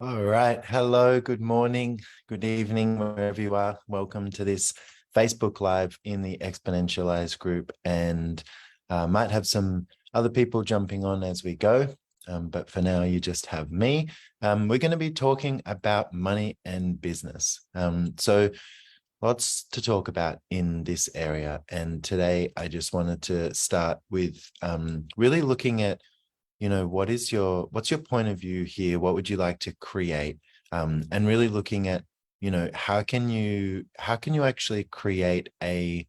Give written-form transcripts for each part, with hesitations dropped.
All right. Hello, good morning, good evening, wherever you are. Welcome to this Facebook Live in the Exponentialize group. And might have some other people jumping on as we go. But for now, you just have me. We're going to be talking about money and business. So lots to talk about in this area. And today, I just wanted to start with really looking at what's your point of view here? What would you like to create? And really looking at, how can you actually create a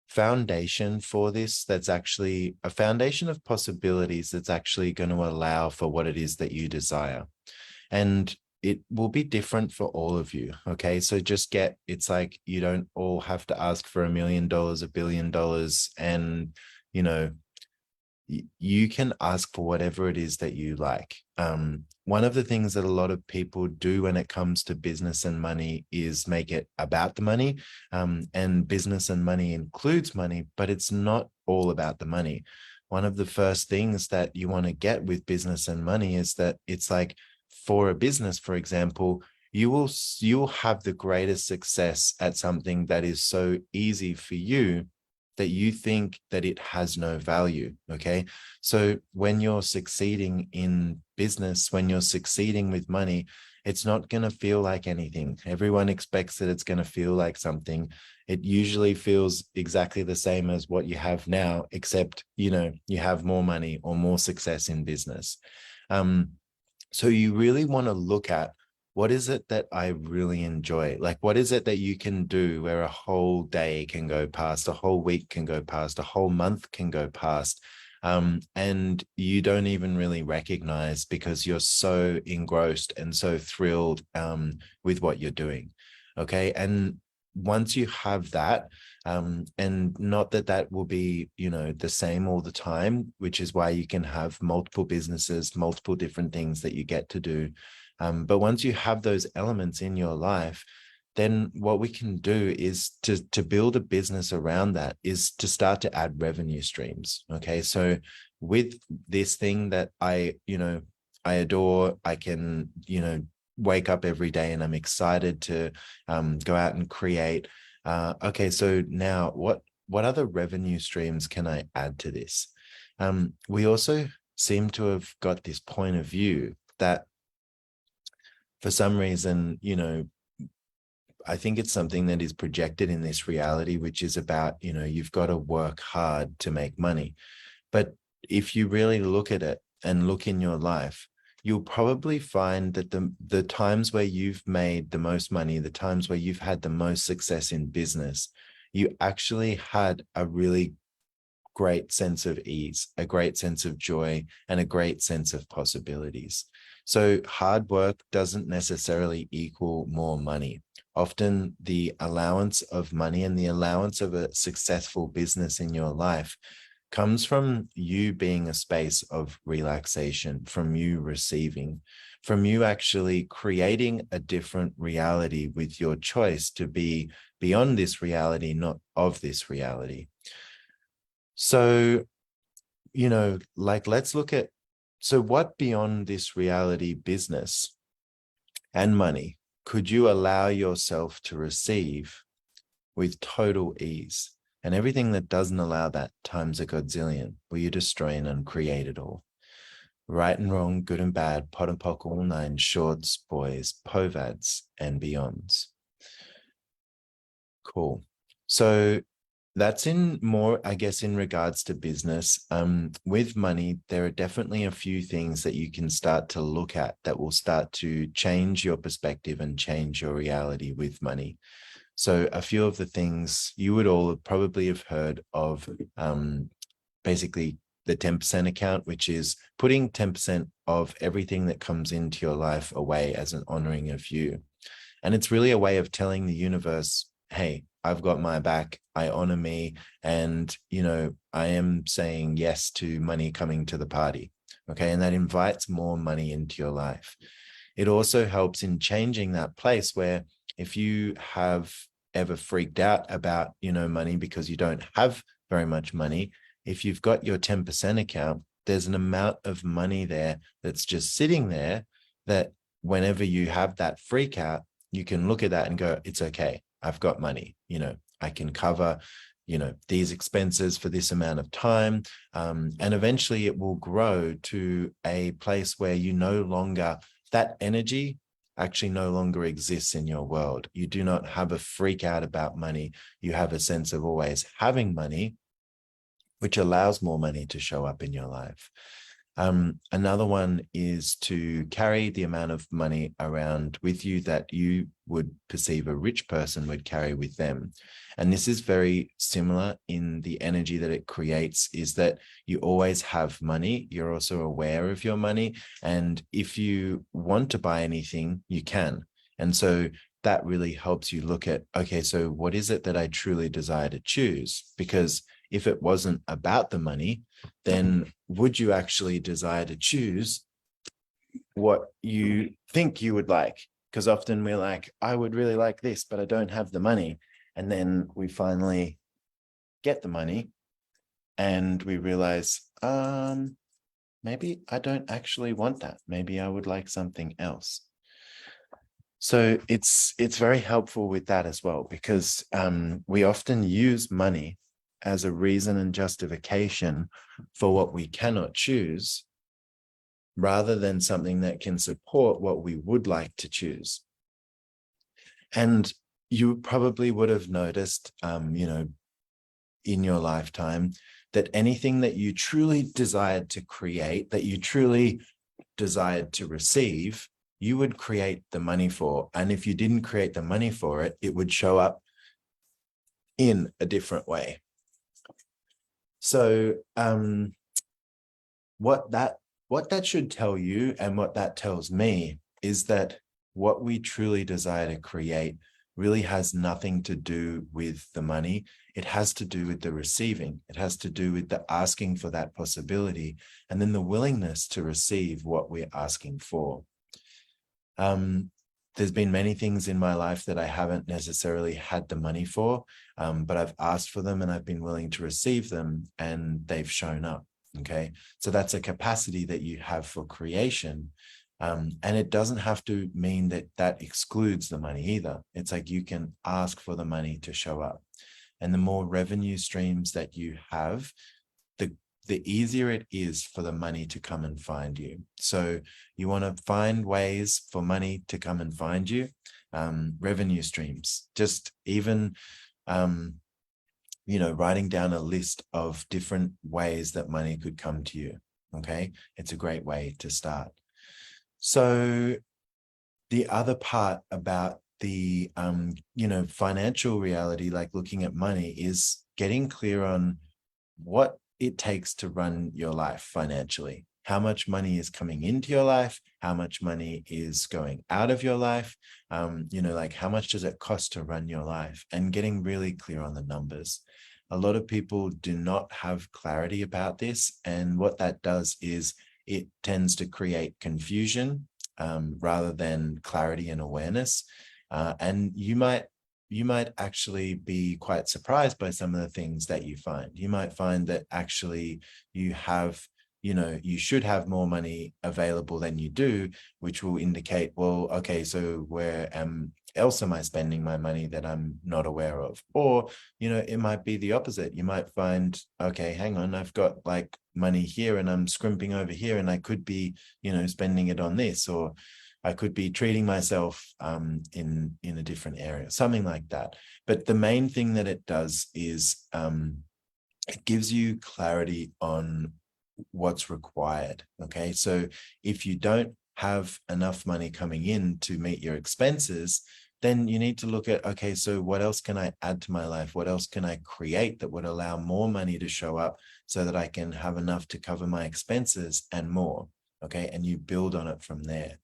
foundation for this that's actually a foundation of possibilities that's actually going to allow for what it is that you desire. And it will be different for all of you. Okay. So it's like you don't all have to ask for $1 million, $1 billion, and you know, you can ask for whatever it is that you like. One of the things that a lot of people do when it comes to business and money is make it about the money. And business and money includes money, but it's not all about the money. One of the first things that you want to get with business and money is that it's like, for a business, for example, you'll have the greatest success at something that is so easy for you that you think that it has no value. Okay. So when you're succeeding in business, when you're succeeding with money, it's not going to feel like anything. Everyone expects that it's going to feel like something. It usually feels exactly the same as what you have now, except, you have more money or more success in business. So you really want to look at, what is it that I really enjoy? Like, what is it that you can do where a whole day can go past, a whole week can go past, a whole month can go past, and you don't even really recognize because you're so engrossed and so thrilled with what you're doing. Okay. And once you have that, and not that that will be, the same all the time, which is why you can have multiple businesses, multiple different things that you get to do. But once you have those elements in your life, then what we can do is to build a business around that, is to start to add revenue streams. Okay. So with this thing that I adore, I can, wake up every day and I'm excited to go out and create. Okay. So now what other revenue streams can I add to this? We also seem to have got this point of view that for some reason, I think it's something that is projected in this reality, which is about, you've got to work hard to make money. But if you really look at it and look in your life, you'll probably find that the times where you've made the most money, the times where you've had the most success in business, you actually had a really great sense of ease, a great sense of joy, and a great sense of possibilities. So hard work doesn't necessarily equal more money. Often the allowance of money and the allowance of a successful business in your life comes from you being a space of relaxation, from you receiving, from you actually creating a different reality with your choice to be beyond this reality, not of this reality. So, let's look at, so what beyond this reality, business and money, could you allow yourself to receive with total ease? And everything that doesn't allow that times a godzillion, will you destroy and uncreate it all? Right and wrong, good and bad, pot and pock, all nine, shorts, boys, povads, and beyonds. Cool. So that's in more, I guess, in regards to business. With money, there are definitely a few things that you can start to look at that will start to change your perspective and change your reality with money. So a few of the things you would all probably have heard of, basically the 10% account, which is putting 10% of everything that comes into your life away as an honoring of you. And it's really a way of telling the universe, hey, I've got my back, I honor me, and, I am saying yes to money coming to the party. Okay. And that invites more money into your life. It also helps in changing that place where, if you have ever freaked out about, money because you don't have very much money, if you've got your 10% account, there's an amount of money there that's just sitting there that whenever you have that freak out, you can look at that and go, it's okay. I've got money. I can cover, these expenses for this amount of time. And eventually it will grow to a place where that energy actually no longer exists in your world. You do not have a freak out about money. You have a sense of always having money, which allows more money to show up in your life. Another one is to carry the amount of money around with you that you would perceive a rich person would carry with them. And this is very similar in the energy that it creates, is that you always have money. You're also aware of your money. And if you want to buy anything, you can. And so that really helps you look at, okay, so what is it that I truly desire to choose? Because if it wasn't about the money, then would you actually desire to choose what you think you would like? Because often we're like, I would really like this, but I don't have the money. And then we finally get the money and we realize, maybe I don't actually want that. Maybe I would like something else. So it's very helpful with that as well, because we often use money as a reason and justification for what we cannot choose, rather than something that can support what we would like to choose. And you probably would have noticed, in your lifetime, that anything that you truly desired to create, that you truly desired to receive, you would create the money for. And if you didn't create the money for it, it would show up in a different way. So what that should tell you, and what that tells me, is that what we truly desire to create really has nothing to do with the money. It has to do with the receiving. It has to do with the asking for that possibility, and then the willingness to receive what we're asking for. There's been many things in my life that I haven't necessarily had the money for, but I've asked for them and I've been willing to receive them, and they've shown up. Okay. So that's a capacity that you have for creation. And it doesn't have to mean that that excludes the money either. It's like you can ask for the money to show up. And the more revenue streams that you have, the easier it is for the money to come and find you. So you want to find ways for money to come and find you. Revenue streams, just even, writing down a list of different ways that money could come to you. Okay. It's a great way to start. So the other part about the, financial reality, like looking at money, is getting clear on what it takes to run your life financially. How much money is coming into your life? How much money is going out of your life? Like how much does it cost to run your life? And getting really clear on the numbers. A lot of people do not have clarity about this. And what that does is it tends to create confusion rather than clarity and awareness. And you might actually be quite surprised by some of the things that you find. You might find that actually you have, you should have more money available than you do, which will indicate, well, okay, so where else am I spending my money that I'm not aware of? Or, it might be the opposite. You might find, okay, hang on, I've got like money here and I'm scrimping over here, and I could be, spending it on this, or I could be treating myself in a different area, something like that. But the main thing that it does is it gives you clarity on what's required. Okay, so if you don't have enough money coming in to meet your expenses, then you need to look at, okay, so what else can I add to my life? What else can I create that would allow more money to show up so that I can have enough to cover my expenses and more? Okay, and you build on it from there.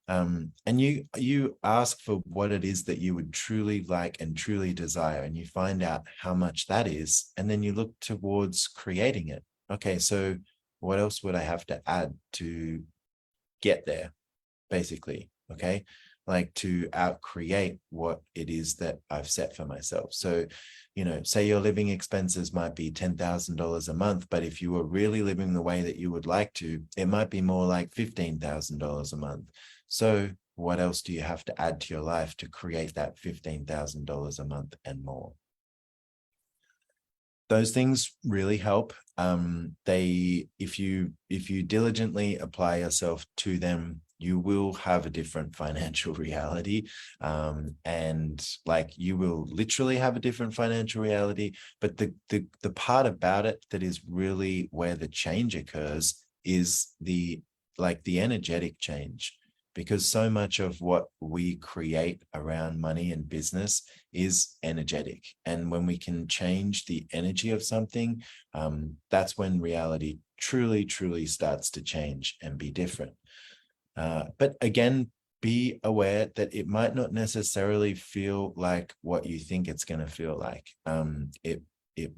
And you ask for what it is that you would truly like and truly desire, and you find out how much that is, and then you look towards creating it. Okay, so what else would I have to add to get there, basically? Okay, like to outcreate what it is that I've set for myself. So, say your living expenses might be $10,000 a month, but if you were really living the way that you would like to, it might be more like $15,000 a month. So what else do you have to add to your life to create that $15,000 a month and more? Those things really help. If you diligently apply yourself to them, you will have a different financial reality. And like you will literally have a different financial reality. But the part about it that is really where the change occurs is the energetic change, because so much of what we create around money and business is energetic. And when we can change the energy of something, that's when reality truly, truly starts to change and be different. But again, be aware that it might not necessarily feel like what you think it's going to feel like. It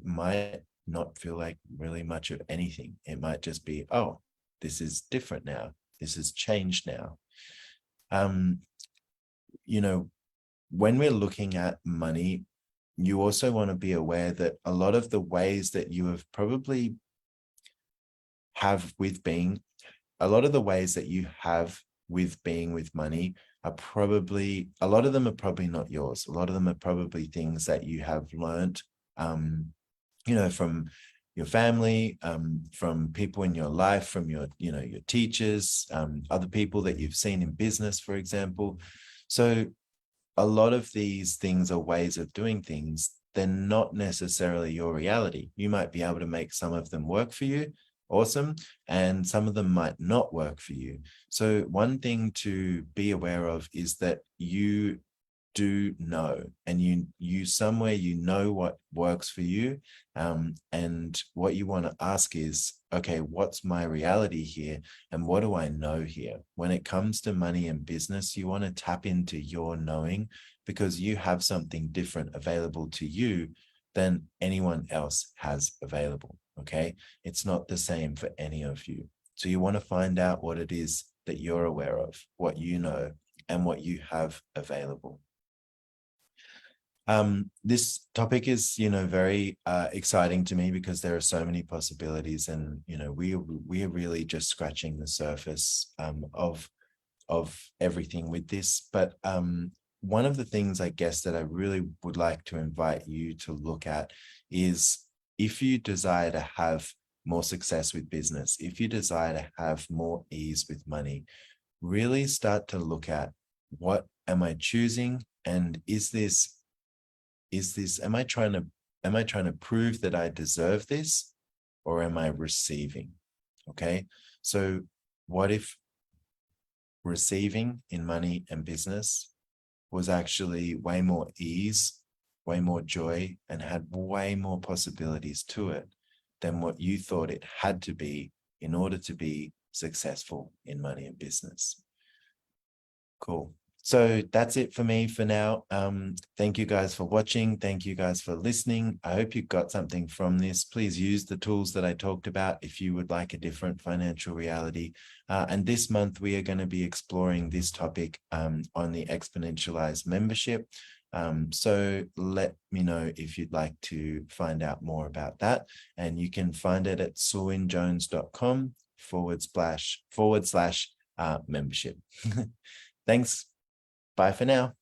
might not feel like really much of anything. It might just be, oh, this is different now. This has changed now. You know, when we're looking at money, you also want to be aware that a lot of the ways that you have probably have with being, a lot of the ways that you have with being with money are probably, a lot of them are probably not yours. A lot of them are probably things that you have learned, from your family, from people in your life, from your teachers, other people that you've seen in business, for example. So a lot of these things are ways of doing things. They're not necessarily your reality. You might be able to make some of them work for you. Awesome. And some of them might not work for you. So one thing to be aware of is that you do know, and you somewhere what works for you, and what you want to ask is, okay, what's my reality here, and what do I know here? When it comes to money and business, you want to tap into your knowing, because you have something different available to you than anyone else has available. Okay, it's not the same for any of you. So you want to find out what it is that you're aware of, what you know, and what you have available. This topic is, very exciting to me, because there are so many possibilities, and we are really just scratching the surface of everything with this. But one of the things, I guess, that I really would like to invite you to look at is, if you desire to have more success with business, if you desire to have more ease with money, really start to look at, what am I choosing, and is this am I trying to prove that I deserve this, or am I receiving? Okay, so what if receiving in money and business was actually way more ease, way more joy, and had way more possibilities to it than what you thought it had to be in order to be successful in money and business? Cool. So that's it for me for now. Thank you guys for watching. Thank you guys for listening. I hope you got something from this. Please use the tools that I talked about if you would like a different financial reality. And this month, we are going to be exploring this topic on the Exponentialized membership. So let me know if you'd like to find out more about that. And you can find it at wynne-jones.com/membership. Thanks. Bye for now.